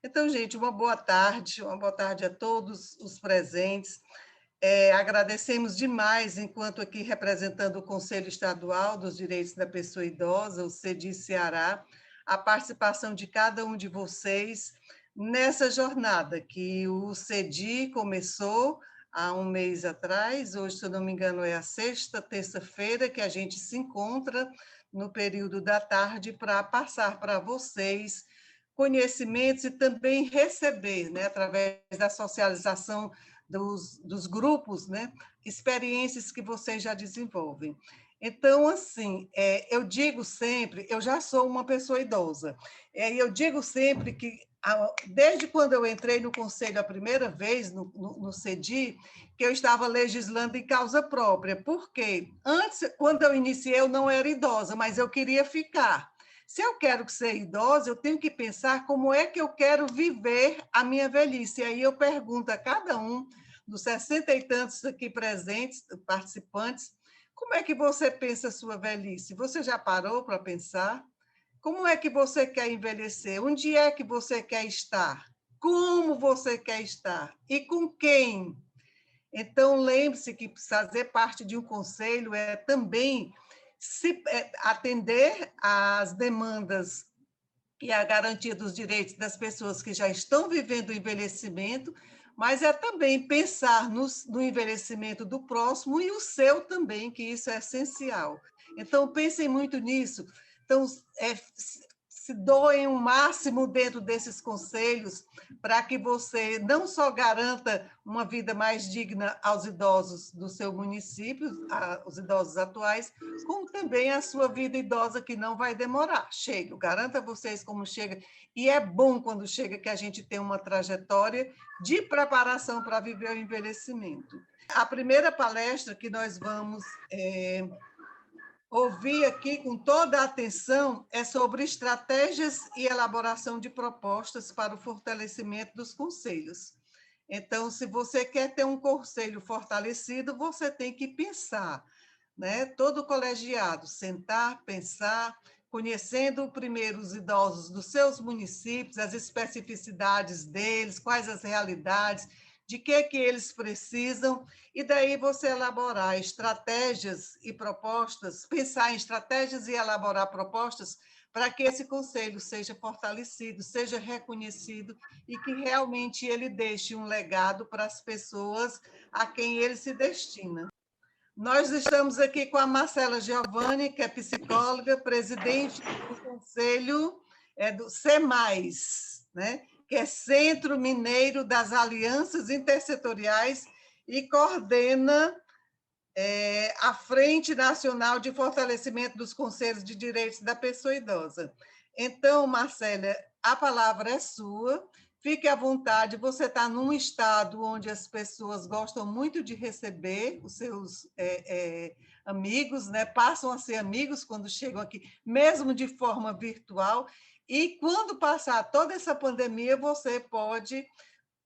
Então, gente, uma boa tarde a todos os presentes. Agradecemos demais, enquanto aqui representando o Conselho Estadual dos Direitos da Pessoa Idosa, o CEDI Ceará, a participação de cada um de vocês nessa jornada que o CEDI começou há um mês atrás. Hoje, se eu não me engano, é a sexta terça-feira que a gente se encontra no período da tarde para passar para vocês conhecimentos e também receber, né, através da socialização dos grupos, né, experiências que vocês já desenvolvem. Então, assim, eu digo sempre, eu já sou uma pessoa idosa, eu digo sempre que, desde quando eu entrei no Conselho a primeira vez, no CEDI, que eu estava legislando em causa própria, porque antes, quando eu iniciei, eu não era idosa, mas eu queria ficar. Se eu quero ser idosa, eu tenho que pensar como é que eu quero viver a minha velhice. E aí eu pergunto a cada um dos 60 e tantos aqui presentes, participantes, como é que você pensa a sua velhice? Você já parou para pensar? Como é que você quer envelhecer? Onde é que você quer estar? Como você quer estar? E com quem? Então, lembre-se que fazer parte de um conselho é também atender às demandas e à garantia dos direitos das pessoas que já estão vivendo o envelhecimento, mas é também pensar no envelhecimento do próximo e o seu também, que isso é essencial. Então, pensem muito nisso. Então, se doem o máximo dentro desses conselhos para que você não só garanta uma vida mais digna aos idosos do seu município, aos idosos atuais, como também a sua vida idosa, que não vai demorar. Chega, eu garanto a vocês como chega, e é bom quando chega que a gente tem uma trajetória de preparação para viver o envelhecimento. A primeira palestra que nós vamos ouvir aqui com toda a atenção é sobre estratégias e elaboração de propostas para o fortalecimento dos conselhos. Então, se você quer ter um conselho fortalecido, você tem que pensar, né? Todo colegiado, sentar, pensar, conhecendo primeiro os idosos dos seus municípios, as especificidades deles, quais as realidades, de que eles precisam, e daí você elaborar estratégias e propostas, pensar em estratégias e elaborar propostas para que esse conselho seja fortalecido, seja reconhecido e que realmente ele deixe um legado para as pessoas a quem ele se destina. Nós estamos aqui com a Marcela Giovanni, que é psicóloga, presidente do Conselho do CEMAIS, né? Que é Centro Mineiro das Alianças Intersetoriais e coordena a Frente Nacional de Fortalecimento dos Conselhos de Direitos da Pessoa Idosa. Então, Marcela, a palavra é sua. Fique à vontade, você está num estado onde as pessoas gostam muito de receber os seus amigos, né? Passam a ser amigos quando chegam aqui, mesmo de forma virtual, e quando passar toda essa pandemia, você pode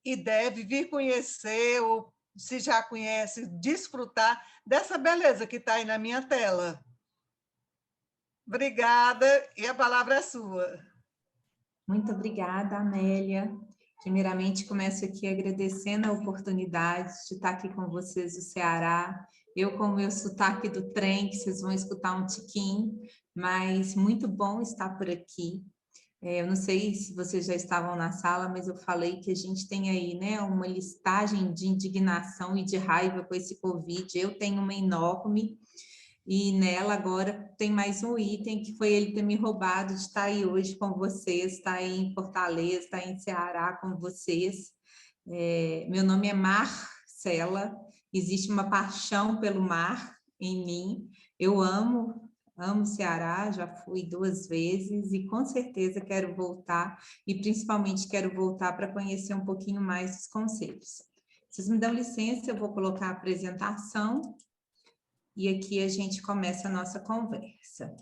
e deve vir conhecer, ou se já conhece, desfrutar dessa beleza que está aí na minha tela. Obrigada, e a palavra é sua. Muito obrigada, Amélia. Primeiramente, começo aqui agradecendo a oportunidade de estar aqui com vocês do Ceará. Eu com o meu sotaque do trem, que vocês vão escutar um tiquinho, mas muito bom estar por aqui. Eu não sei se vocês já estavam na sala, mas eu falei que a gente tem aí, né, uma listagem de indignação e de raiva com esse Covid. Eu tenho uma enorme, e nela agora tem mais um item que foi ele ter me roubado de estar aí hoje com vocês, estar aí em Fortaleza, estar aí em Ceará com vocês. Meu nome é Marcela, existe uma paixão pelo mar em mim, eu amo Ceará, já fui 2 vezes e com certeza quero voltar, e principalmente quero voltar para conhecer um pouquinho mais dos conselhos. Vocês me dão licença, eu vou colocar a apresentação e aqui a gente começa a nossa conversa.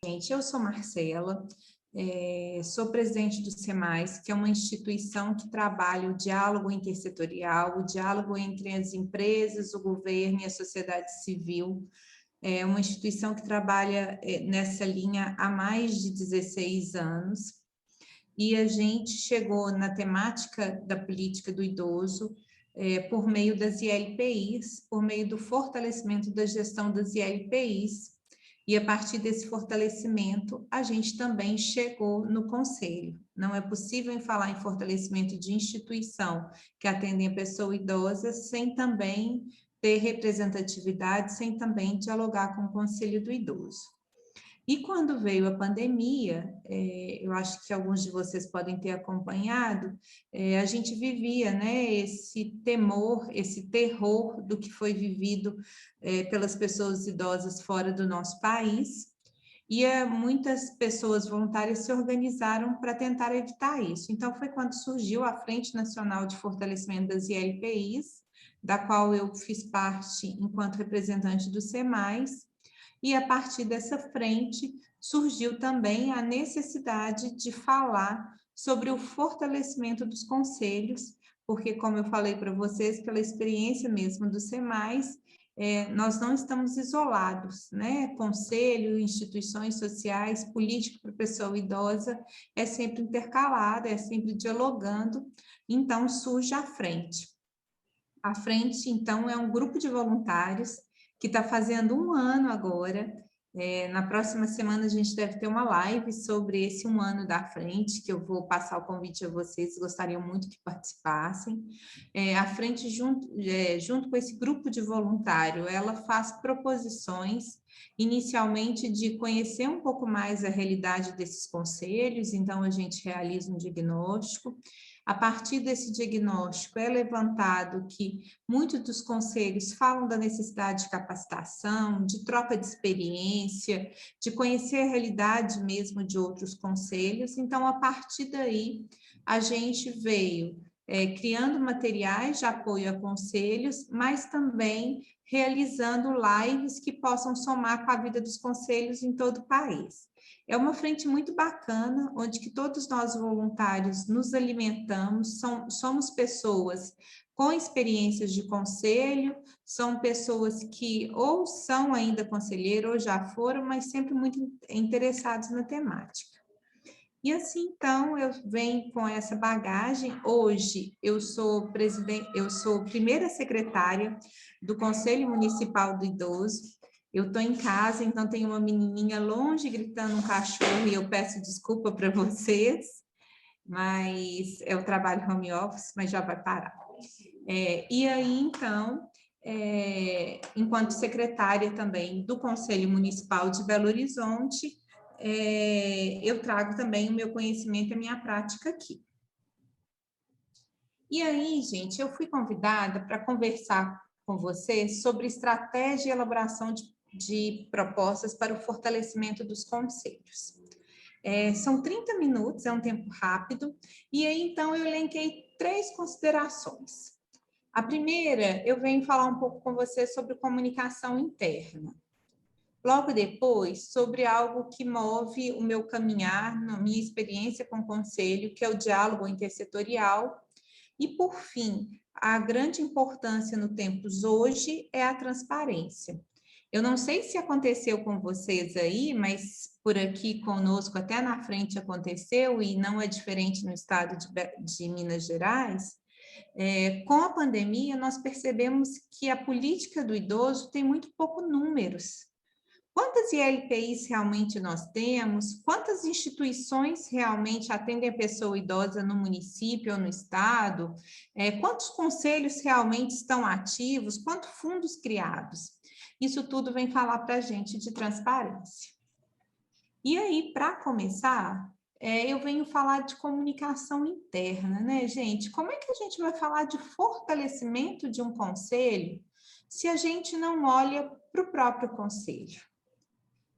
Gente, eu sou Marcela, sou presidente do CEMAIS, que é uma instituição que trabalha o diálogo intersetorial, o diálogo entre as empresas, o governo e a sociedade civil. É uma instituição que trabalha nessa linha há mais de 16 anos. e a gente chegou na temática da política do idoso por meio das ILPIs, por meio do fortalecimento da gestão das ILPIs, e a partir desse fortalecimento, a gente também chegou no conselho. Não é possível falar em fortalecimento de instituição que atendem a pessoa idosa sem também ter representatividade, sem também dialogar com o conselho do idoso. E quando veio a pandemia, eu acho que alguns de vocês podem ter acompanhado, a gente vivia, né, esse temor, esse terror do que foi vivido pelas pessoas idosas fora do nosso país, e muitas pessoas voluntárias se organizaram para tentar evitar isso. Então, foi quando surgiu a Frente Nacional de Fortalecimento das ILPIs, da qual eu fiz parte enquanto representante do SEMAIS, e a partir dessa frente surgiu também a necessidade de falar sobre o fortalecimento dos conselhos, porque, como eu falei para vocês, pela experiência mesmo do SEMAIS, nós não estamos isolados, né? Conselho, instituições sociais, política para a pessoa idosa é sempre intercalada, é sempre dialogando, então surge a frente. A frente, então, é um grupo de voluntários que está fazendo 1 ano agora. Na próxima semana a gente deve ter uma live sobre esse 1 ano da frente, que eu vou passar o convite a vocês, gostariam muito que participassem. A frente, junto com esse grupo de voluntário, ela faz proposições, inicialmente de conhecer um pouco mais a realidade desses conselhos, então a gente realiza um diagnóstico. A partir desse diagnóstico é levantado que muitos dos conselhos falam da necessidade de capacitação, de troca de experiência, de conhecer a realidade mesmo de outros conselhos. Então, a partir daí, a gente veio criando materiais de apoio a conselhos, mas também realizando lives que possam somar com a vida dos conselhos em todo o país. É uma frente muito bacana, onde que todos nós voluntários nos alimentamos, somos pessoas com experiências de conselho, são pessoas que ou são ainda conselheiros ou já foram, mas sempre muito interessados na temática. E assim, então, eu venho com essa bagagem. Hoje, eu sou primeira secretária do Conselho Municipal do Idoso. Eu estou em casa, então tem uma menininha longe gritando um cachorro e eu peço desculpa para vocês, mas eu trabalho home office, mas já vai parar. E aí, então, enquanto secretária também do Conselho Municipal de Belo Horizonte, eu trago também o meu conhecimento e a minha prática aqui. E aí, gente, eu fui convidada para conversar com vocês sobre estratégia e elaboração de propostas para o fortalecimento dos conselhos. São 30 minutos, é um tempo rápido, e aí, então, eu elenquei 3 considerações. A primeira, eu venho falar um pouco com vocês sobre comunicação interna. Logo depois, sobre algo que move o meu caminhar, na minha experiência com o conselho, que é o diálogo intersetorial. E, por fim, a grande importância no Tempos hoje é a transparência. Eu não sei se aconteceu com vocês aí, mas por aqui conosco, até na frente aconteceu, e não é diferente no estado de Minas Gerais. Com a pandemia, nós percebemos que a política do idoso tem muito pouco números. Quantas ILPIs realmente nós temos? Quantas instituições realmente atendem a pessoa idosa no município ou no estado? Quantos conselhos realmente estão ativos? Quantos fundos criados? Isso tudo vem falar para a gente de transparência. E aí, para começar, eu venho falar de comunicação interna, né, gente? Como é que a gente vai falar de fortalecimento de um conselho se a gente não olha para o próprio conselho?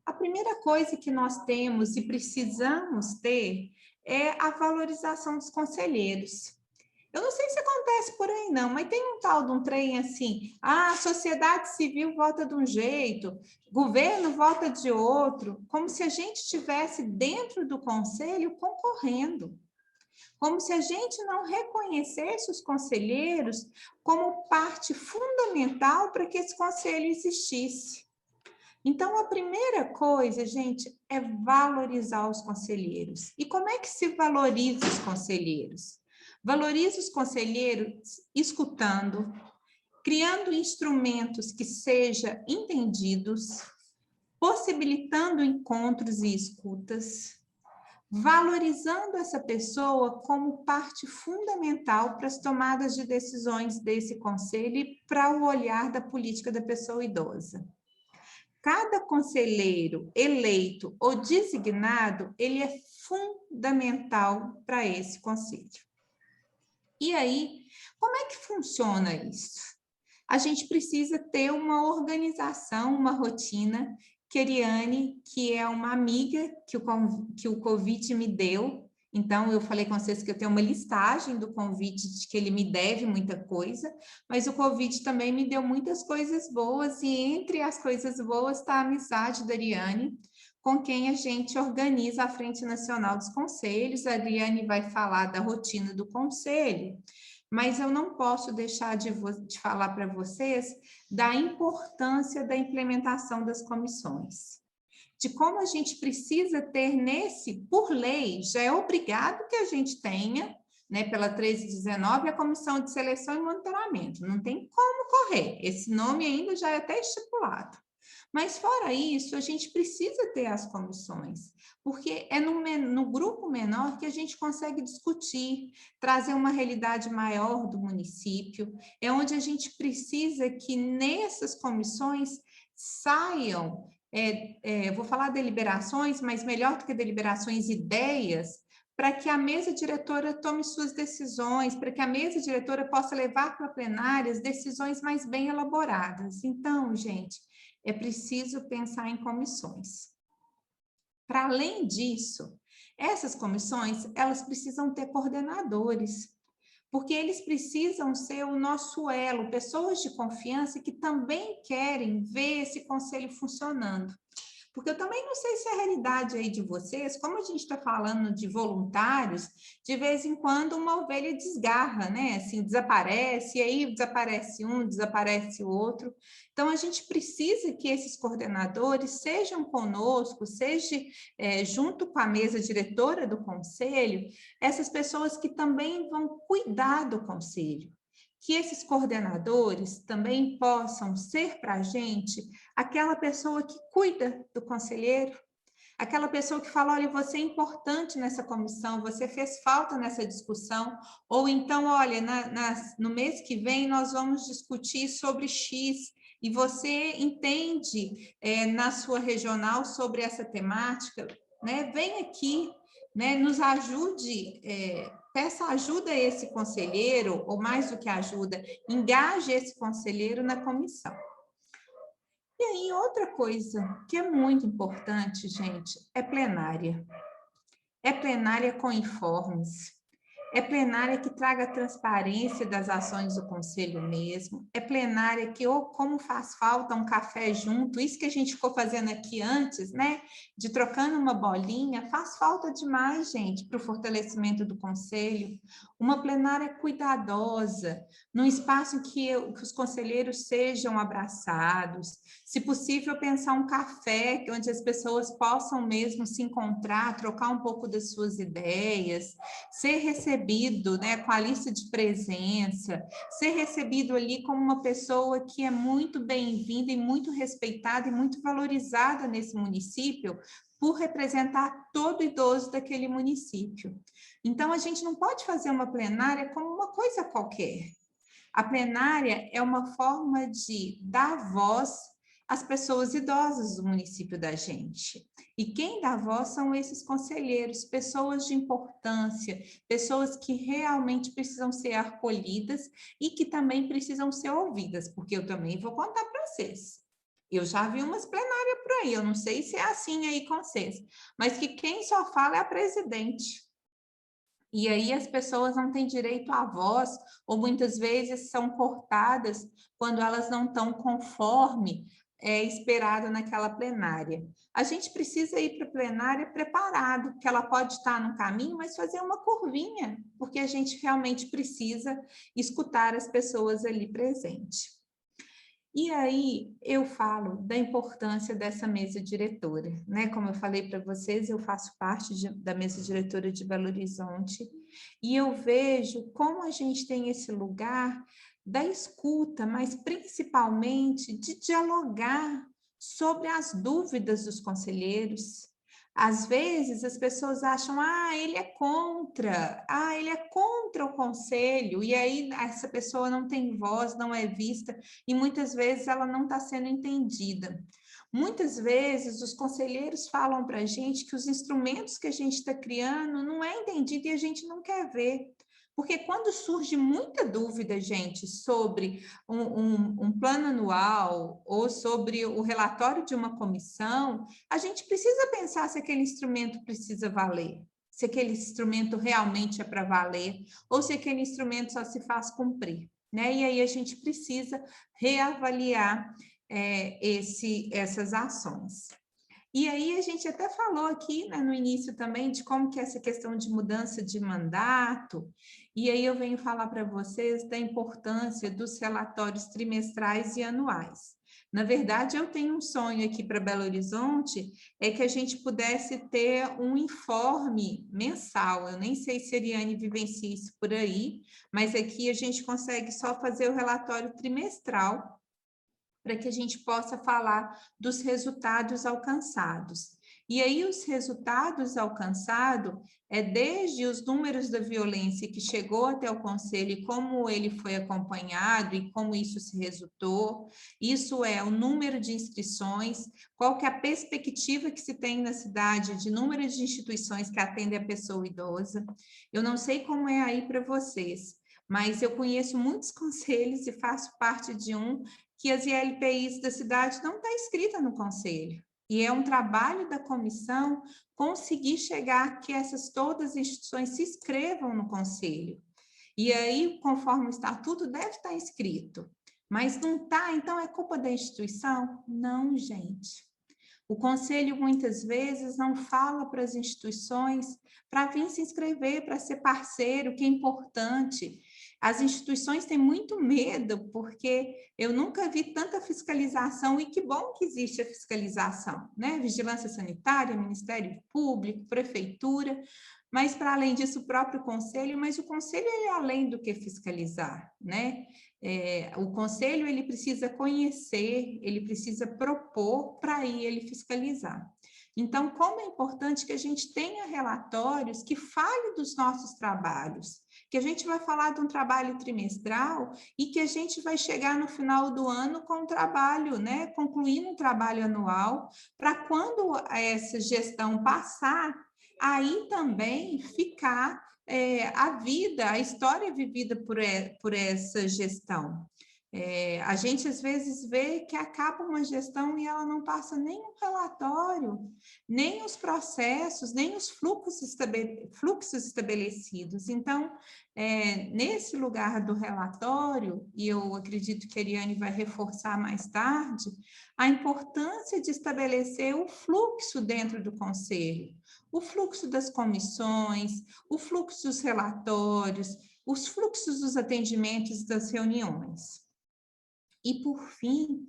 A primeira coisa que nós temos e precisamos ter é a valorização dos conselheiros. Eu não sei se acontece por aí não, mas tem um tal de um trem assim, a sociedade civil vota de um jeito, governo vota de outro, como se a gente estivesse dentro do conselho concorrendo, como se a gente não reconhecesse os conselheiros como parte fundamental para que esse conselho existisse. Então, a primeira coisa, gente, é valorizar os conselheiros. E como é que se valoriza os conselheiros? Valoriza os conselheiros escutando, criando instrumentos que sejam entendidos, possibilitando encontros e escutas, valorizando essa pessoa como parte fundamental para as tomadas de decisões desse conselho e para o olhar da política da pessoa idosa. Cada conselheiro eleito ou designado, ele é fundamental para esse conselho. E aí, como é que funciona isso? A gente precisa ter uma organização, uma rotina, que a Ariane, que é uma amiga que o convite me deu, então eu falei com vocês que eu tenho uma listagem do convite, de que ele me deve muita coisa, mas o convite também me deu muitas coisas boas, e entre as coisas boas está a amizade da Ariane, com quem a gente organiza a Frente Nacional dos Conselhos. A Ariane vai falar da rotina do conselho, mas eu não posso deixar de falar para vocês da importância da implementação das comissões, de como a gente precisa ter por lei, já é obrigado que a gente tenha, né, pela 1319, a Comissão de Seleção e Monitoramento, não tem como correr, esse nome ainda já é até estipulado. Mas, fora isso, a gente precisa ter as comissões, porque é no grupo menor que a gente consegue discutir, trazer uma realidade maior do município, é onde a gente precisa que nessas comissões saiam, vou falar deliberações, mas melhor do que deliberações, ideias, para que a mesa diretora tome suas decisões, para que a mesa diretora possa levar para a plenária as decisões mais bem elaboradas. Então, gente, é preciso pensar em comissões. Para além disso, essas comissões, elas precisam ter coordenadores, porque eles precisam ser o nosso elo, pessoas de confiança que também querem ver esse conselho funcionando. Porque eu também não sei se é a realidade aí de vocês, como a gente está falando de voluntários, de vez em quando uma ovelha desgarra, né? Assim, desaparece, e aí desaparece um, desaparece o outro. Então, a gente precisa que esses coordenadores sejam conosco, seja junto com a mesa diretora do conselho, essas pessoas que também vão cuidar do conselho. Que esses coordenadores também possam ser para a gente aquela pessoa que cuida do conselheiro, aquela pessoa que fala, olha, você é importante nessa comissão, você fez falta nessa discussão, ou então, olha, no mês que vem nós vamos discutir sobre X, e você entende na sua regional sobre essa temática, né? Vem aqui, né? Nos ajude, peça ajuda a esse conselheiro, ou mais do que ajuda, engaje esse conselheiro na comissão. E aí, outra coisa que é muito importante, gente, é plenária. É plenária com informes. É plenária que traga transparência das ações do conselho mesmo. É plenária que, como faz falta um café junto, isso que a gente ficou fazendo aqui antes, né? De trocando uma bolinha, faz falta demais, gente, para o fortalecimento do conselho. Uma plenária cuidadosa, num espaço em que os conselheiros sejam abraçados. Se possível, pensar um café onde as pessoas possam mesmo se encontrar, trocar um pouco das suas ideias, ser recebido, né, com a lista de presença, ser recebido ali como uma pessoa que é muito bem-vinda e muito respeitada e muito valorizada nesse município, por representar todo idoso daquele município. Então, a gente não pode fazer uma plenária como uma coisa qualquer. A plenária é uma forma de dar voz às pessoas idosas do município da gente. E quem dá voz são esses conselheiros, pessoas de importância, pessoas que realmente precisam ser acolhidas e que também precisam ser ouvidas, porque eu também vou contar para vocês. Eu já vi umas plenárias por aí, eu não sei se é assim aí com vocês, mas que quem só fala é a presidente. E aí as pessoas não têm direito à voz, ou muitas vezes são cortadas quando elas não estão conforme esperado naquela plenária. A gente precisa ir para a plenária preparado, que ela pode estar no caminho, mas fazer uma curvinha, porque a gente realmente precisa escutar as pessoas ali presentes. E aí eu falo da importância dessa mesa diretora, né? Como eu falei para vocês, eu faço parte da mesa diretora de Belo Horizonte e eu vejo como a gente tem esse lugar da escuta, mas principalmente de dialogar sobre as dúvidas dos conselheiros. Às vezes as pessoas acham, ele é contra o conselho, e aí essa pessoa não tem voz, não é vista, e muitas vezes ela não está sendo entendida. Muitas vezes os conselheiros falam para a gente que os instrumentos que a gente está criando não é entendido e a gente não quer ver. Porque quando surge muita dúvida, gente, sobre um plano anual ou sobre o relatório de uma comissão, a gente precisa pensar se aquele instrumento precisa valer, se aquele instrumento realmente é para valer, ou se aquele instrumento só se faz cumprir, né? E aí a gente precisa reavaliar essas ações. E aí a gente até falou aqui, né, no início também de como que é essa questão de mudança de mandato, e aí eu venho falar para vocês da importância dos relatórios trimestrais e anuais. Na verdade, eu tenho um sonho aqui para Belo Horizonte, é que a gente pudesse ter um informe mensal. Eu nem sei se a Ariane vivencia isso por aí, mas aqui a gente consegue só fazer o relatório trimestral, para que a gente possa falar dos resultados alcançados. E aí, os resultados alcançados é desde os números da violência que chegou até o conselho e como ele foi acompanhado e como isso se resultou. Isso é o número de inscrições, qual que é a perspectiva que se tem na cidade de número de instituições que atendem a pessoa idosa. Eu não sei como é aí para vocês, mas eu conheço muitos conselhos e faço parte de um que as ILPIs da cidade não está inscrita no conselho. E é um trabalho da comissão conseguir chegar que todas as instituições se inscrevam no conselho. E aí, conforme o estatuto, deve estar inscrito. Mas não está, então é culpa da instituição? Não, gente. O conselho muitas vezes não fala para as instituições para vir se inscrever, para ser parceiro, que é importante. As instituições têm muito medo, porque eu nunca vi tanta fiscalização, e que bom que existe a fiscalização, né? Vigilância sanitária, Ministério Público, Prefeitura, mas para além disso, o próprio conselho, mas o conselho é além do que fiscalizar, né? O conselho ele precisa conhecer, ele precisa propor para aí ele fiscalizar. Então, como é importante que a gente tenha relatórios que falem dos nossos trabalhos, que a gente vai falar de um trabalho trimestral e que a gente vai chegar no final do ano com um trabalho, né, concluindo um trabalho anual, para quando essa gestão passar, aí também ficar a vida, a história vivida por essa gestão. A gente às vezes vê que acaba uma gestão e ela não passa nem um relatório, nem os processos, nem os fluxos estabelecidos. Então, nesse lugar do relatório, e eu acredito que a Ariane vai reforçar mais tarde, a importância de estabelecer o fluxo dentro do conselho, o fluxo das comissões, o fluxo dos relatórios, os fluxos dos atendimentos das reuniões. E, por fim,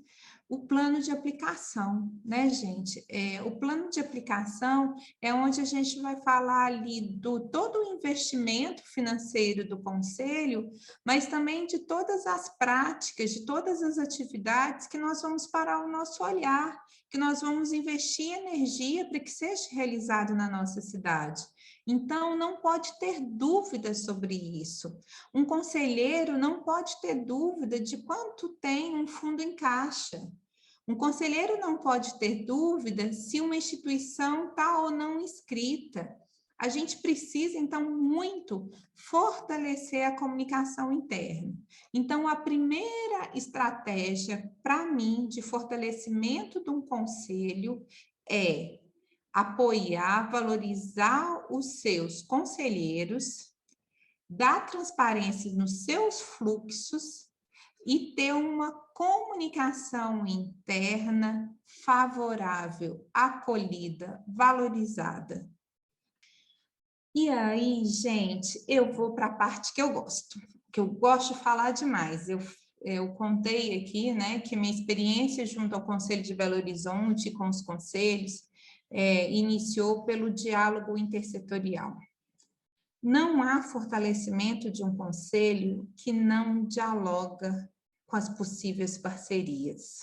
o plano de aplicação, né, gente? O plano de aplicação é onde a gente vai falar ali do todo o investimento financeiro do conselho, mas também de todas as práticas, de todas as atividades que nós vamos parar o nosso olhar, que nós vamos investir energia para que seja realizado na nossa cidade. Então, não pode ter dúvida sobre isso. Um conselheiro não pode ter dúvida de quanto tem um fundo em caixa. Um conselheiro não pode ter dúvida se uma instituição está ou não inscrita. A gente precisa, então, muito fortalecer a comunicação interna. Então, a primeira estratégia, para mim, de fortalecimento de um conselho é apoiar, valorizar os seus conselheiros, dar transparência nos seus fluxos e ter uma comunicação interna favorável, acolhida, valorizada. E aí, gente, eu vou para a parte que eu gosto de falar demais. Eu eu contei aqui, né, que minha experiência junto ao Conselho de Belo Horizonte, com os conselhos, iniciou pelo diálogo intersetorial. Não há fortalecimento de um conselho que não dialoga com as possíveis parcerias.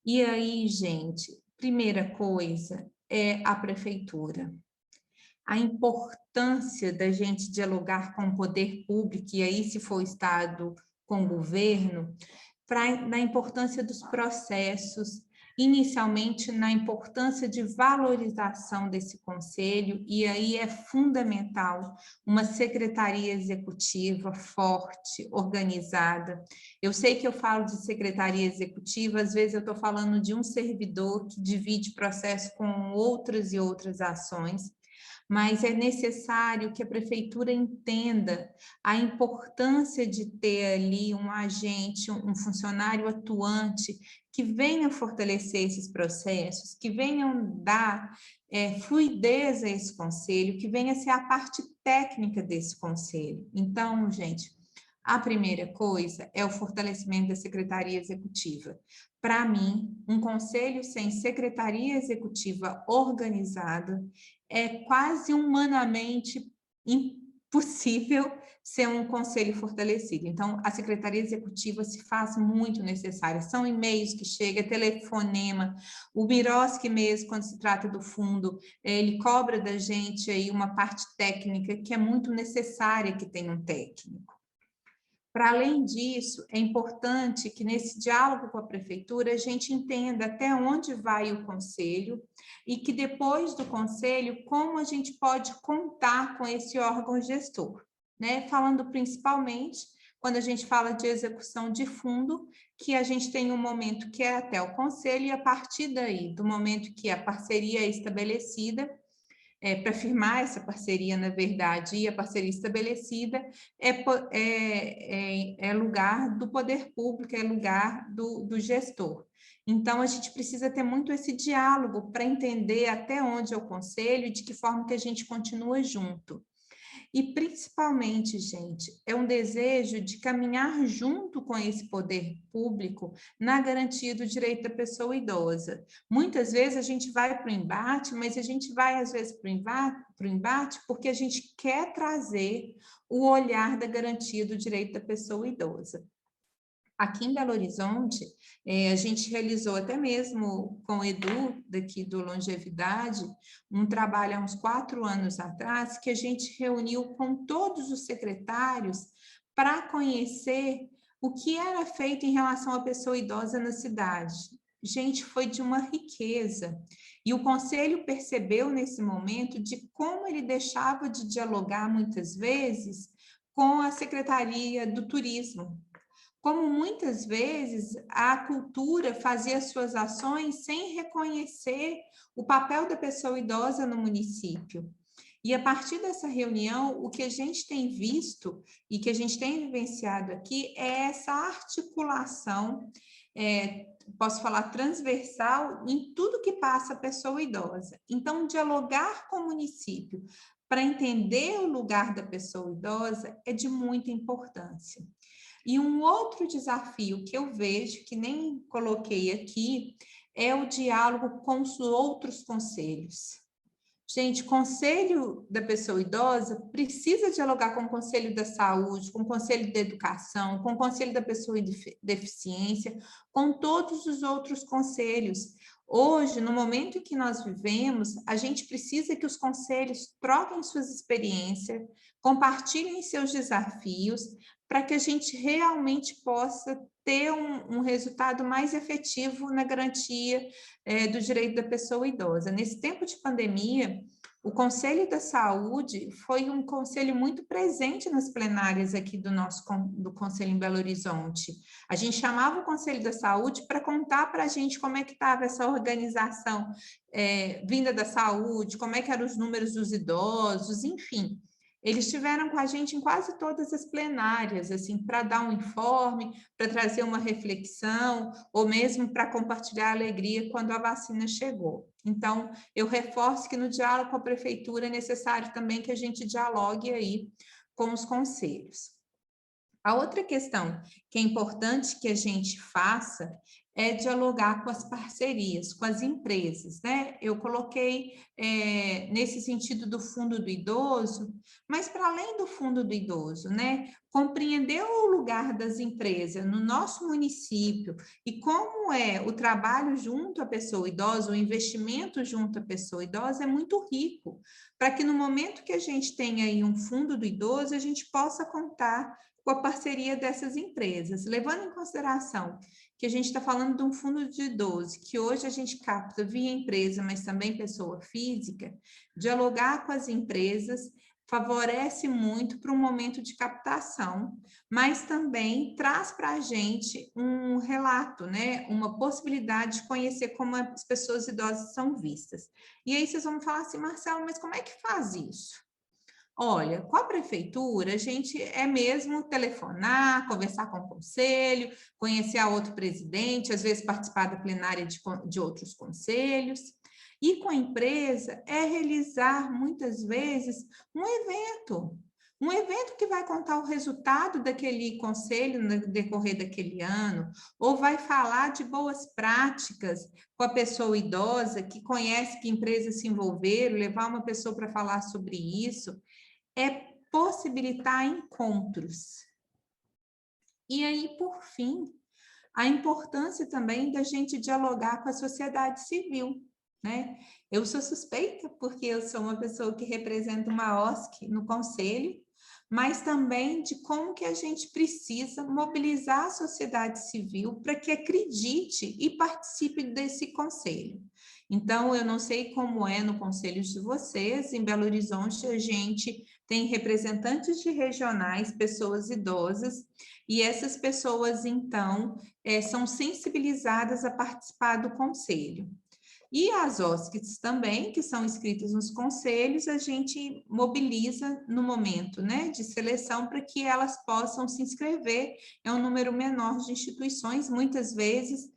E aí, gente, primeira coisa é a prefeitura. A importância da gente dialogar com o poder público, e aí, se for o Estado, com o governo, na importância dos processos, inicialmente na importância de valorização desse conselho, e aí é fundamental uma secretaria executiva forte, organizada. Eu sei que eu falo de secretaria executiva, às vezes eu estou falando de um servidor que divide processo com outras e outras ações, mas é necessário que a prefeitura entenda a importância de ter ali um agente, um funcionário atuante que venha fortalecer esses processos, que venham dar fluidez a esse conselho, que venha ser a parte técnica desse conselho. Então, gente, a primeira coisa é o fortalecimento da secretaria executiva. Para mim, um conselho sem secretaria executiva organizada é quase humanamente impossível ser um conselho fortalecido. Então, a secretaria executiva se faz muito necessária. São e-mails que chegam, telefonema, o Biroski mesmo, quando se trata do fundo, ele cobra da gente aí uma parte técnica que é muito necessária que tenha um técnico. Para além disso, é importante que nesse diálogo com a prefeitura a gente entenda até onde vai o conselho e que depois do conselho, como a gente pode contar com esse órgão gestor, né? Falando principalmente, quando a gente fala de execução de fundo, que a gente tem um momento que é até o conselho e a partir daí, do momento que a parceria é estabelecida, para firmar essa parceria, na verdade, e a parceria estabelecida é lugar do poder público, é lugar do gestor. Então, a gente precisa ter muito esse diálogo para entender até onde é o conselho e de que forma que a gente continua junto. E, principalmente, gente, é um desejo de caminhar junto com esse poder público na garantia do direito da pessoa idosa. Muitas vezes a gente vai para o embate, mas a gente vai, às vezes, para o embate porque a gente quer trazer o olhar da garantia do direito da pessoa idosa. Aqui em Belo Horizonte, a gente realizou até mesmo com o Edu, daqui do Longevidade, um trabalho há uns 4 anos atrás, que a gente reuniu com todos os secretários para conhecer o que era feito em relação à pessoa idosa na cidade. Gente, foi de uma riqueza. E o Conselho percebeu nesse momento de como ele deixava de dialogar muitas vezes com a Secretaria do Turismo. Como muitas vezes a cultura fazia suas ações sem reconhecer o papel da pessoa idosa no município. E a partir dessa reunião, o que a gente tem visto e que a gente tem vivenciado aqui é essa articulação, posso falar transversal, em tudo que passa a pessoa idosa. Então, dialogar com o município para entender o lugar da pessoa idosa é de muita importância. E um outro desafio que eu vejo, que nem coloquei aqui, é o diálogo com os outros conselhos. Gente, o Conselho da Pessoa Idosa precisa dialogar com o Conselho da Saúde, com o Conselho da Educação, com o Conselho da Pessoa com Deficiência, com todos os outros conselhos. Hoje, no momento em que nós vivemos, a gente precisa que os conselhos troquem suas experiências, compartilhem seus desafios, para que a gente realmente possa ter um resultado mais efetivo na garantia do direito da pessoa idosa. Nesse tempo de pandemia, o Conselho da Saúde foi um conselho muito presente nas plenárias aqui do Conselho em Belo Horizonte. A gente chamava o Conselho da Saúde para contar para a gente como é que estava essa organização vinda da saúde, como é que eram os números dos idosos, enfim. Eles estiveram com a gente em quase todas as plenárias, assim, para dar um informe, para trazer uma reflexão, ou mesmo para compartilhar a alegria quando a vacina chegou. Então, eu reforço que no diálogo com a prefeitura é necessário também que a gente dialogue aí com os conselhos. A outra questão que é importante que a gente faça é dialogar com as parcerias, com as empresas, né? Eu coloquei nesse sentido do fundo do idoso, mas para além do fundo do idoso, né? Compreender o lugar das empresas no nosso município e como é o trabalho junto à pessoa idosa, o investimento junto à pessoa idosa é muito rico, para que no momento que a gente tenha aí um fundo do idoso, a gente possa contar com a parceria dessas empresas, levando em consideração que a gente está falando de um fundo de idoso, que hoje a gente capta via empresa, mas também pessoa física, dialogar com as empresas favorece muito para um momento de captação, mas também traz para a gente um relato, né? Uma possibilidade de conhecer como as pessoas idosas são vistas. E aí vocês vão falar assim, Marcelo, mas como é que faz isso? Olha, com a prefeitura, a gente é mesmo telefonar, conversar com o conselho, conhecer a outro presidente, às vezes participar da plenária de outros conselhos. E com a empresa é realizar, muitas vezes, um evento que vai contar o resultado daquele conselho no decorrer daquele ano, ou vai falar de boas práticas com a pessoa idosa que conhece que empresas se envolveram, levar uma pessoa para falar sobre isso. É possibilitar encontros. E aí, por fim, a importância também da gente dialogar com a sociedade civil, né? Eu sou suspeita porque eu sou uma pessoa que representa uma OSC no conselho, mas também de como que a gente precisa mobilizar a sociedade civil para que acredite e participe desse conselho. Então, eu não sei como é no conselho de vocês, em Belo Horizonte a gente tem representantes de regionais, pessoas idosas, e essas pessoas, então, são sensibilizadas a participar do conselho. E as OSCs também, que são inscritas nos conselhos, a gente mobiliza no momento, né, de seleção para que elas possam se inscrever. É um número menor de instituições, muitas vezes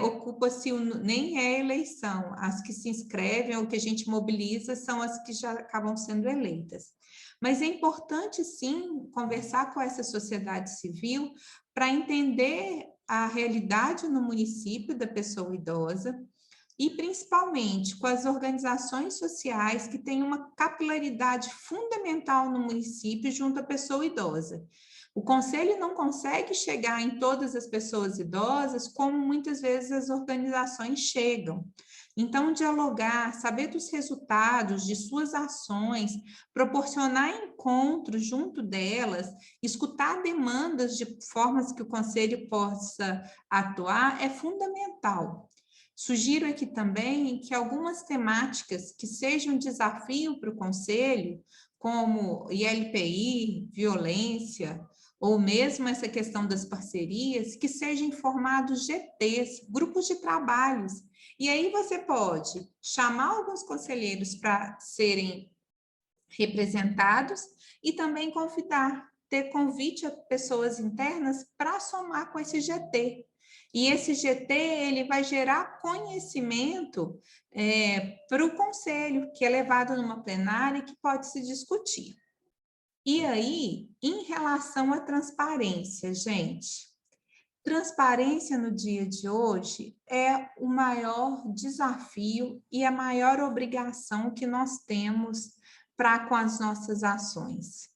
ocupa-se, nem é eleição, as que se inscrevem ou que a gente mobiliza são as que já acabam sendo eleitas. Mas é importante, sim, conversar com essa sociedade civil para entender a realidade no município da pessoa idosa, e principalmente com as organizações sociais que têm uma capilaridade fundamental no município junto à pessoa idosa. O conselho não consegue chegar em todas as pessoas idosas como muitas vezes as organizações chegam. Então, dialogar, saber dos resultados de suas ações, proporcionar encontros junto delas, escutar demandas de formas que o conselho possa atuar é fundamental. Sugiro aqui também que algumas temáticas que sejam desafio para o Conselho, como ILPI, violência, ou mesmo essa questão das parcerias, que sejam formados GTs, grupos de trabalhos. E aí você pode chamar alguns conselheiros para serem representados e também convidar, ter convite a pessoas internas para somar com esse GT. E esse GT ele vai gerar conhecimento para o conselho, que é levado numa plenária que pode se discutir. E aí, em relação à transparência, gente, transparência no dia de hoje é o maior desafio e a maior obrigação que nós temos para com as nossas ações.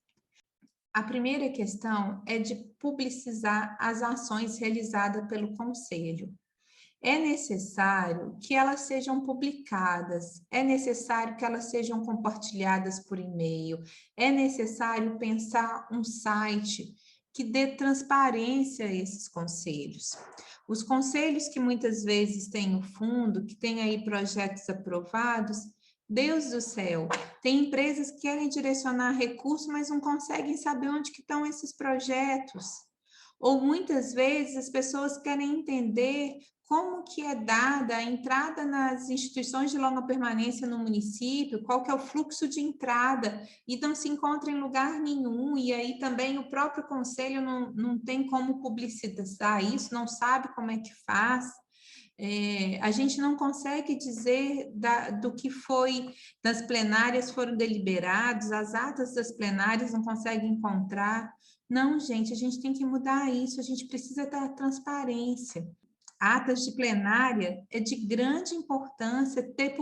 A primeira questão é de publicizar as ações realizadas pelo Conselho. É necessário que elas sejam publicadas, é necessário que elas sejam compartilhadas por e-mail, é necessário pensar um site que dê transparência a esses conselhos. Os conselhos que muitas vezes têm o fundo, que têm aí projetos aprovados, Deus do céu, tem empresas que querem direcionar recursos, mas não conseguem saber onde que estão esses projetos. Ou muitas vezes as pessoas querem entender como que é dada a entrada nas instituições de longa permanência no município, qual que é o fluxo de entrada, e não se encontra em lugar nenhum, e aí também o próprio conselho não tem como publicizar isso, não sabe como é que faz. a gente não consegue dizer do que foi, das plenárias foram deliberados, as atas das plenárias não conseguem encontrar. Não, gente, a gente tem que mudar isso, a gente precisa da transparência. Atas de plenária é de grande importância ter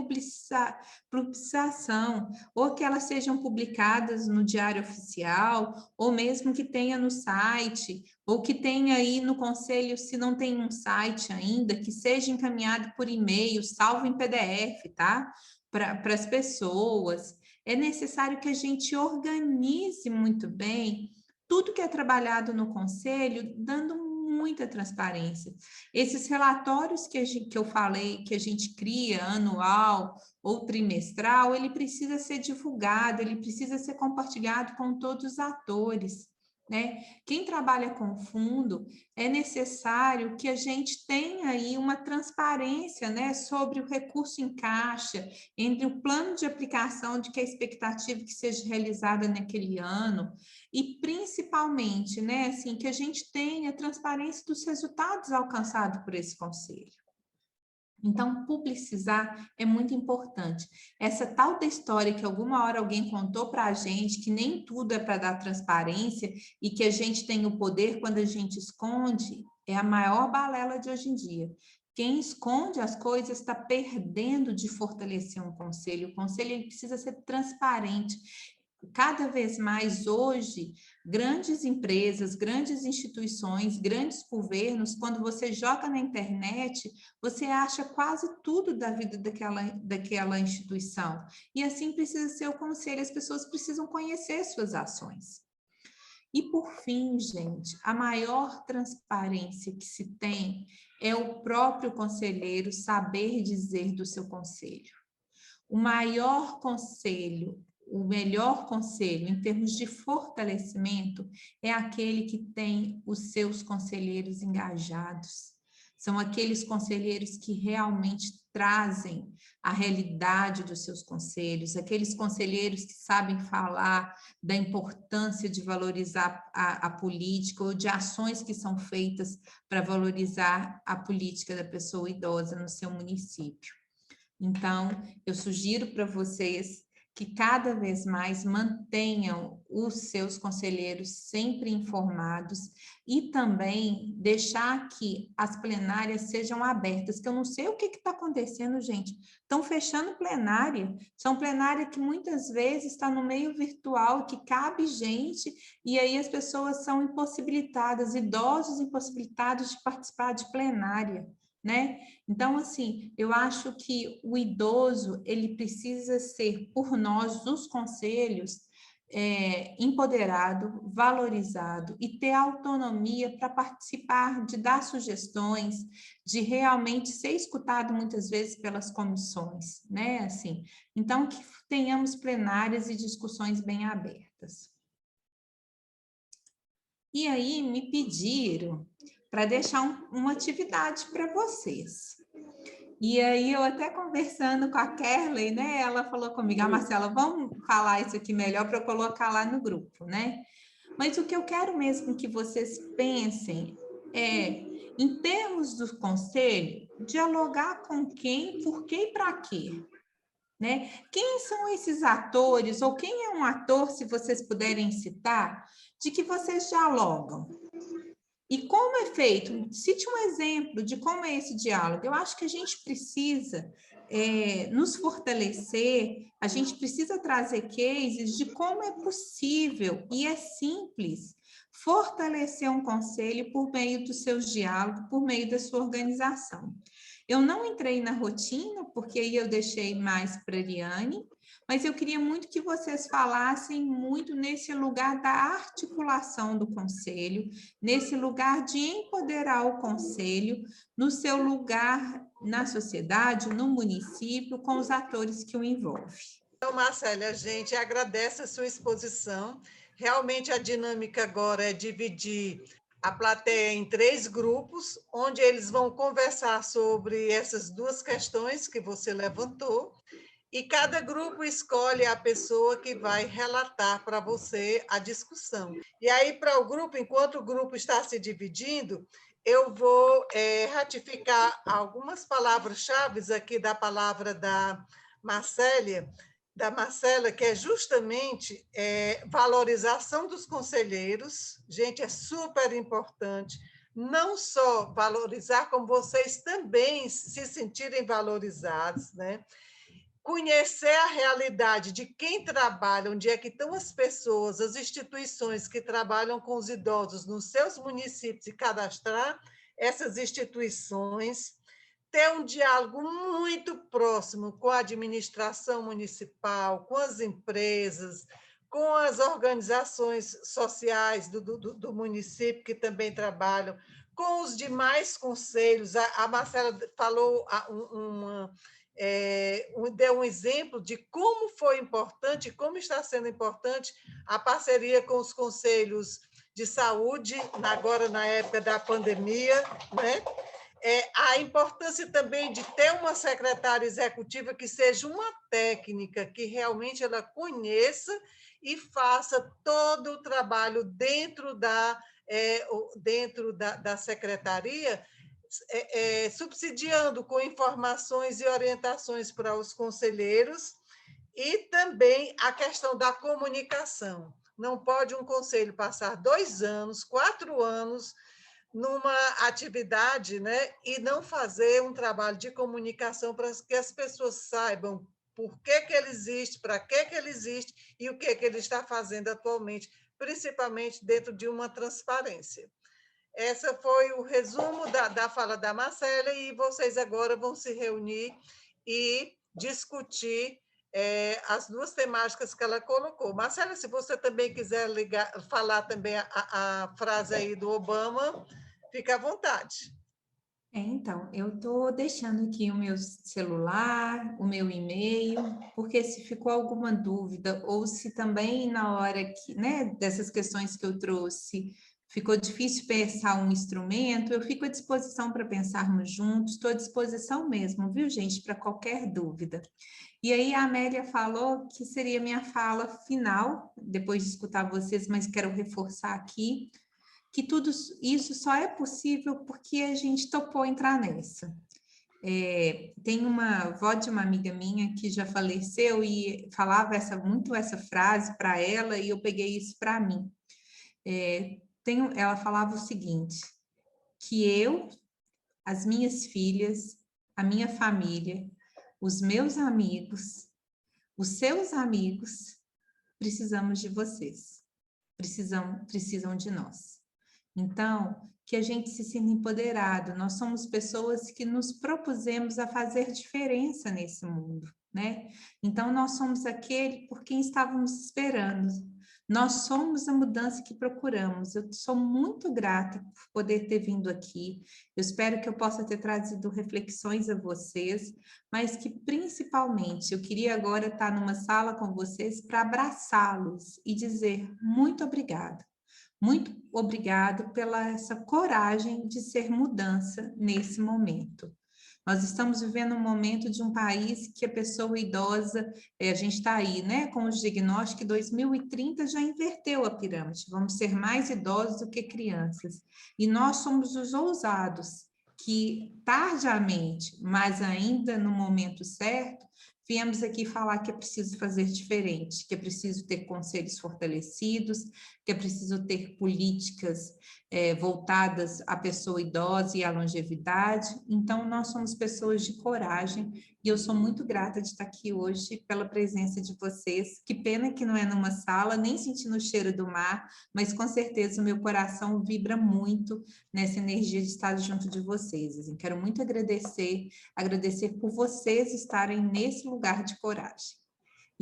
publicação, ou que elas sejam publicadas no Diário Oficial, ou mesmo que tenha no site, ou que tenha aí no conselho, se não tem um site ainda, que seja encaminhado por e-mail, salvo em PDF, tá? Para as pessoas. É necessário que a gente organize muito bem tudo que é trabalhado no conselho, dando muita transparência. Esses relatórios que eu falei, que a gente cria anual ou trimestral, ele precisa ser divulgado, ele precisa ser compartilhado com todos os atores, né? Quem trabalha com fundo, é necessário que a gente tenha aí uma transparência, né, sobre o recurso em caixa, entre o plano de aplicação de que a expectativa que seja realizada naquele ano, e principalmente, né, assim, que a gente tenha transparência dos resultados alcançados por esse conselho. Então, publicizar é muito importante. Essa tal da história que alguma hora alguém contou para a gente, que nem tudo é para dar transparência e que a gente tem o poder quando a gente esconde, é a maior balela de hoje em dia. Quem esconde as coisas está perdendo de fortalecer um conselho. O conselho ele precisa ser transparente. Cada vez mais hoje, grandes empresas, grandes instituições, grandes governos, quando você joga na internet, você acha quase tudo da vida daquela instituição. E assim precisa ser o conselho, as pessoas precisam conhecer suas ações. E por fim, gente, a maior transparência que se tem é o próprio conselheiro saber dizer do seu conselho. O maior conselho, o melhor conselho em termos de fortalecimento é aquele que tem os seus conselheiros engajados. São aqueles conselheiros que realmente trazem a realidade dos seus conselhos, aqueles conselheiros que sabem falar da importância de valorizar a política ou de ações que são feitas para valorizar a política da pessoa idosa no seu município. Então, eu sugiro para vocês que cada vez mais mantenham os seus conselheiros sempre informados e também deixar que as plenárias sejam abertas, que eu não sei o que está acontecendo, gente. Estão fechando plenária, são plenárias que muitas vezes está no meio virtual, que cabe gente, e aí as pessoas são impossibilitadas, idosos impossibilitados de participar de plenária, né? Então, assim, eu acho que o idoso, ele precisa ser, por nós, os conselhos, empoderado, valorizado e ter autonomia para participar, de dar sugestões, de realmente ser escutado muitas vezes pelas comissões, né? Assim, então, que tenhamos plenárias e discussões bem abertas. E aí, me pediram para deixar uma atividade para vocês. E aí, eu até conversando com a Kerley, né? Ela falou comigo, Marcela, vamos falar isso aqui melhor para eu colocar lá no grupo, né? Mas o que eu quero mesmo que vocês pensem é, em termos do conselho, dialogar com quem, por quê e para quê, né? Quem são esses atores, ou quem é um ator, se vocês puderem citar, de que vocês dialogam? E como é feito? Cite um exemplo de como é esse diálogo. Eu acho que a gente precisa nos fortalecer, a gente precisa trazer cases de como é possível, e é simples, fortalecer um conselho por meio dos seus diálogos, por meio da sua organização. Eu não entrei na rotina, porque aí eu deixei mais para a Ariane, mas eu queria muito que vocês falassem muito nesse lugar da articulação do conselho, nesse lugar de empoderar o conselho, no seu lugar na sociedade, no município, com os atores que o envolvem. Então, Marcela, a gente agradece a sua exposição. Realmente a dinâmica agora é dividir a plateia em 3 grupos, onde eles vão conversar sobre essas 2 questões que você levantou, e cada grupo escolhe a pessoa que vai relatar para você a discussão. E aí, para o grupo, enquanto o grupo está se dividindo, eu vou ratificar algumas palavras-chave aqui da palavra da Marcélia, que é justamente valorização dos conselheiros. Gente, é super importante, não só valorizar, como vocês também se sentirem valorizados, né? Conhecer a realidade de quem trabalha, onde é que estão as pessoas, as instituições que trabalham com os idosos nos seus municípios e cadastrar essas instituições, ter um diálogo muito próximo com a administração municipal, com as empresas, com as organizações sociais do município que também trabalham, com os demais conselhos. A Marcela falou deu um exemplo de como foi importante, como está sendo importante a parceria com os conselhos de saúde, agora na época da pandemia, né? A importância também de ter uma secretária executiva que seja uma técnica, que realmente ela conheça e faça todo o trabalho dentro da secretaria, subsidiando com informações e orientações para os conselheiros, e também a questão da comunicação. Não pode um conselho passar 2 anos, 4 anos numa atividade, né, e não fazer um trabalho de comunicação para que as pessoas saibam por que ele existe, para que ele existe e o que ele está fazendo atualmente, principalmente dentro de uma transparência. Esse foi o resumo da fala da Marcela, e vocês agora vão se reunir e discutir as 2 temáticas que ela colocou. Marcela, se você também quiser falar também a frase aí do Obama, fica à vontade. Então, eu estou deixando aqui o meu celular, o meu e-mail, porque se ficou alguma dúvida, ou se também na hora que, né, dessas questões que eu trouxe, ficou difícil pensar um instrumento, eu fico à disposição para pensarmos juntos, estou à disposição mesmo, viu, gente, para qualquer dúvida. E aí a Amélia falou que seria minha fala final, depois de escutar vocês, mas quero reforçar aqui, que tudo isso só é possível porque a gente topou entrar nessa. Tem uma avó de uma amiga minha que já faleceu e falava muito essa frase para ela, e eu peguei isso para mim. Ela falava o seguinte, que eu, as minhas filhas, a minha família, os meus amigos, os seus amigos, precisamos de vocês, precisam de nós. Então, que a gente se sinta empoderado. Nós somos pessoas que nos propusemos a fazer diferença nesse mundo, né? Então, nós somos aquele por quem estávamos esperando. Nós somos a mudança que procuramos. Eu sou muito grata por poder ter vindo aqui. Eu espero que eu possa ter trazido reflexões a vocês, mas que principalmente eu queria agora estar numa sala com vocês para abraçá-los e dizer muito obrigada. Muito obrigado pela essa coragem de ser mudança nesse momento. Nós estamos vivendo um momento de um país que a pessoa idosa, a gente está aí, né, com os diagnósticos, que 2030 já inverteu a pirâmide, vamos ser mais idosos do que crianças. E nós somos os ousados, que tardiamente, mas ainda no momento certo, viemos aqui falar que é preciso fazer diferente, que é preciso ter conselhos fortalecidos, que é preciso ter políticas voltadas à pessoa idosa e à longevidade. Então, nós somos pessoas de coragem e eu sou muito grata de estar aqui hoje pela presença de vocês. Que pena que não é numa sala, nem sentindo o cheiro do mar, mas com certeza o meu coração vibra muito nessa energia de estar junto de vocês. Assim, quero muito agradecer por vocês estarem nesse lugar de coragem.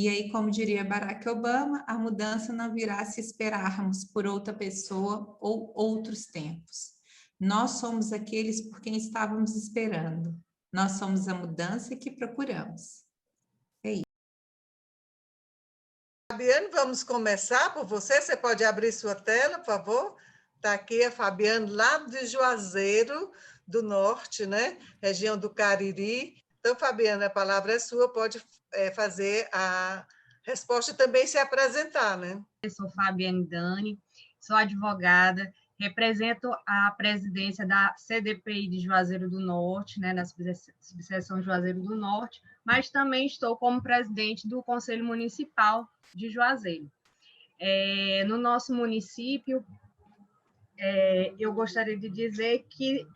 E aí, como diria Barack Obama, a mudança não virá se esperarmos por outra pessoa ou outros tempos. Nós somos aqueles por quem estávamos esperando. Nós somos a mudança que procuramos. É isso. Fabiane, vamos começar por você. Você pode abrir sua tela, por favor? Está aqui a Fabiane, lá de Juazeiro do Norte, né? Região do Cariri. Então, Fabiane, a palavra é sua, pode fazer a resposta e também se apresentar, né? Eu sou Fabiane Dani, sou advogada, represento a presidência da CDPI de Juazeiro do Norte, né, na subseção Juazeiro do Norte, mas também estou como presidente do Conselho Municipal de Juazeiro. No nosso município, eu gostaria de dizer que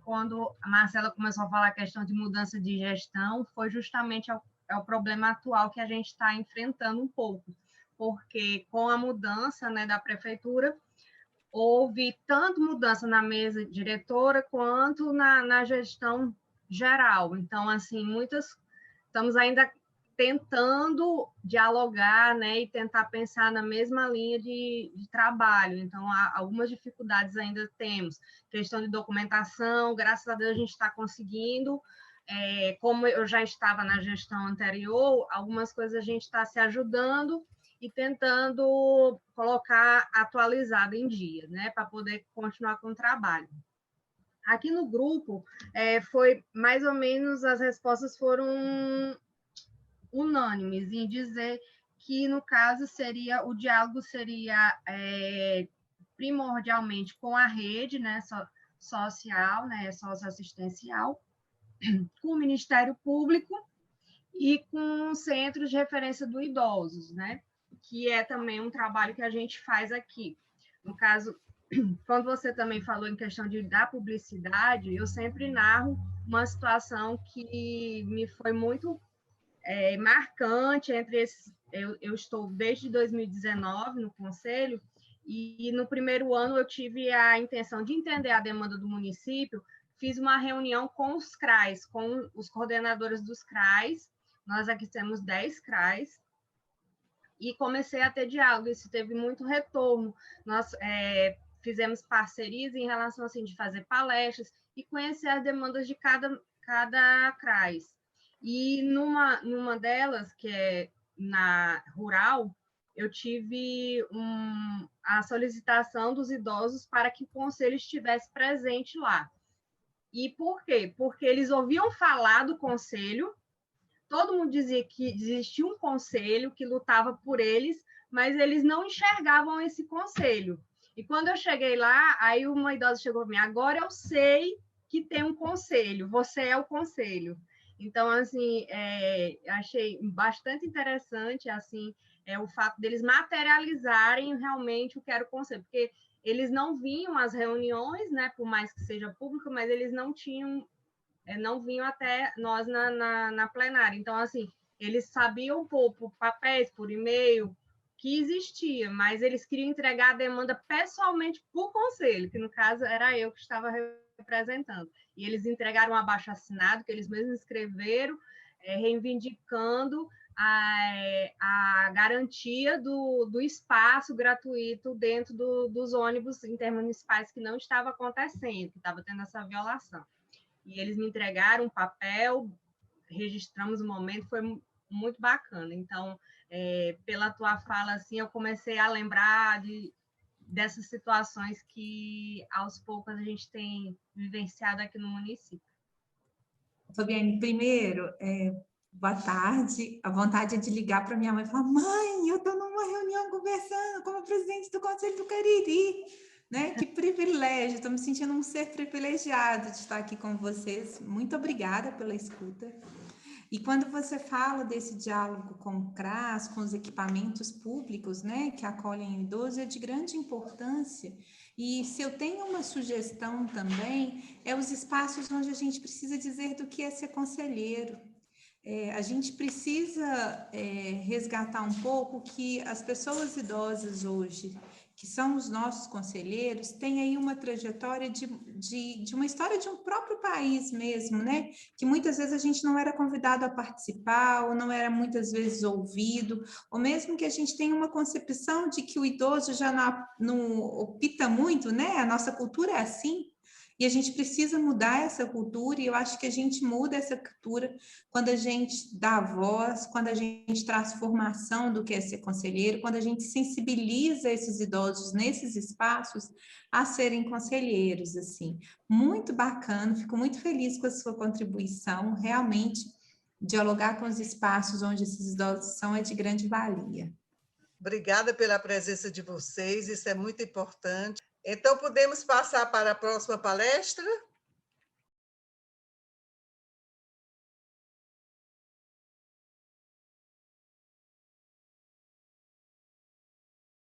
quando a Marcela começou a falar a questão de mudança de gestão, foi justamente o problema atual que a gente está enfrentando um pouco, porque com a mudança, né, da prefeitura, houve tanto mudança na mesa diretora quanto na gestão geral. Então, assim, estamos ainda tentando dialogar, né, e tentar pensar na mesma linha de trabalho. Então, algumas dificuldades ainda temos. Questão de documentação, graças a Deus a gente está conseguindo. Como eu já estava na gestão anterior, algumas coisas a gente está se ajudando e tentando colocar atualizado em dia, né, para poder continuar com o trabalho. Aqui no grupo, foi mais ou menos, as respostas foram unânimes em dizer que, no caso, o diálogo seria primordialmente com a rede, né, social, né, socioassistencial, com o Ministério Público e com centros de referência do idosos, né, que é também um trabalho que a gente faz aqui. No caso, quando você também falou em questão da publicidade, eu sempre narro uma situação que me foi muito marcante entre esses. Eu estou desde 2019 no Conselho, e no primeiro ano eu tive a intenção de entender a demanda do município, fiz uma reunião com os CRAs, com os coordenadores dos CRAs, nós aqui temos 10 CRAs, e comecei a ter diálogo, isso teve muito retorno. Nós fizemos parcerias em relação assim, de fazer palestras e conhecer as demandas de cada CRAs. E numa delas, que é na rural, eu tive a solicitação dos idosos para que o conselho estivesse presente lá. E por quê? Porque eles ouviam falar do conselho, todo mundo dizia que existia um conselho que lutava por eles, mas eles não enxergavam esse conselho. E quando eu cheguei lá, aí uma idosa chegou para mim: agora eu sei que tem um conselho, você é o conselho. Então, assim, achei bastante interessante assim, o fato deles materializarem realmente o que era o conselho, porque eles não vinham às reuniões, né, por mais que seja público, mas eles não vinham até nós na plenária. Então, assim, eles sabiam por papéis, por e-mail, que existia, mas eles queriam entregar a demanda pessoalmente para o conselho, que no caso era eu que estava representando. E eles entregaram um abaixo-assinado, que eles mesmos escreveram, reivindicando a garantia do espaço gratuito dentro dos ônibus intermunicipais, que não estava acontecendo, que estava tendo essa violação. E eles me entregaram um papel, registramos o momento, foi muito bacana. Então, pela tua fala, assim, eu comecei a lembrar dessas situações que, aos poucos, a gente tem vivenciado aqui no município. Fabiane, primeiro, boa tarde. A vontade é de ligar para minha mãe e falar: mãe, eu estou numa reunião conversando como presidente do Conselho do Cariri. Né? Que privilégio, estou me sentindo um ser privilegiado de estar aqui com vocês. Muito obrigada pela escuta. E quando você fala desse diálogo com o CRAS, com os equipamentos públicos, né, que acolhem o idoso, é de grande importância. E se eu tenho uma sugestão também, é os espaços onde a gente precisa dizer do que é ser conselheiro. A gente precisa resgatar um pouco que as pessoas idosas hoje, que são os nossos conselheiros, têm aí uma trajetória de uma história de um próprio país mesmo, né? Que muitas vezes a gente não era convidado a participar, ou não era muitas vezes ouvido, ou mesmo que a gente tenha uma concepção de que o idoso já não opta muito, né? A nossa cultura é assim. E a gente precisa mudar essa cultura, e eu acho que a gente muda essa cultura quando a gente dá voz, quando a gente traz formação do que é ser conselheiro, quando a gente sensibiliza esses idosos nesses espaços a serem conselheiros, assim. Muito bacana, fico muito feliz com a sua contribuição, realmente dialogar com os espaços onde esses idosos são é de grande valia. Obrigada pela presença de vocês, isso é muito importante. Então, podemos passar para a próxima palestra?